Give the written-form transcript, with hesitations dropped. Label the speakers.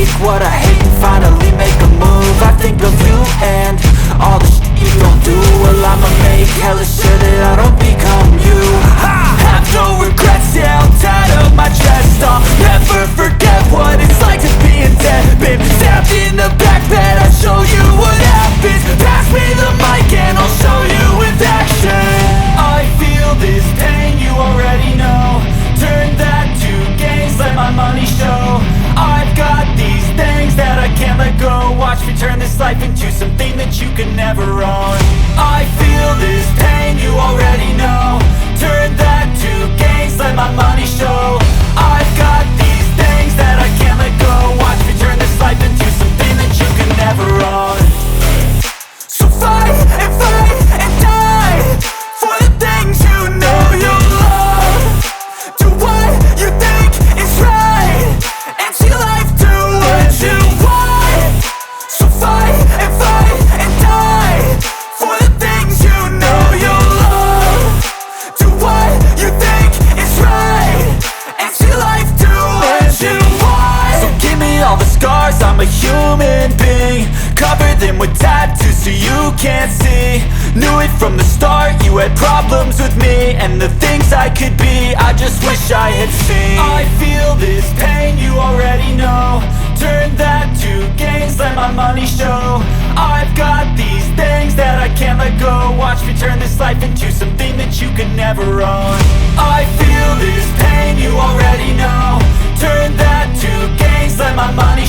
Speaker 1: take what I hate and finally make a move. I think of you and all the shit you don't do. Well, I'ma make hella sure that I don't become you. Have no regrets, yeah, I'll tattle my chest. I'll never forget what it's like to be in debt. Been stabbed in the back bed, I'll show you what happens. Pass me the mic and I'll show you with action. I feel this pain, you already know. Turn that to gains, let my money show. I've got these things that I can't let go. Watch me turn this life into something that you can never own. I feel this pain, you already know. Turn that to gains, let my money show. I've got these things that I can't let go. Watch me turn this life into something that you can never own. So fight and die for the things you know you love. Do what you think is right and see life do what you want. So fight and die for the things you know you love. Do what you think is right and see life do what you want. So give me all the scars, I'm a human being. Cover them with tattoos so you can't see. Knew it from the start, you had problems with me and the things I could be, I just wish I had seen. I feel this pain, you already know. Turn that to gains, let my money show. I've got these things that I can't let go. Watch me turn this life into something that you can never own. I feel this pain, you already know. Turn that to gains, let my money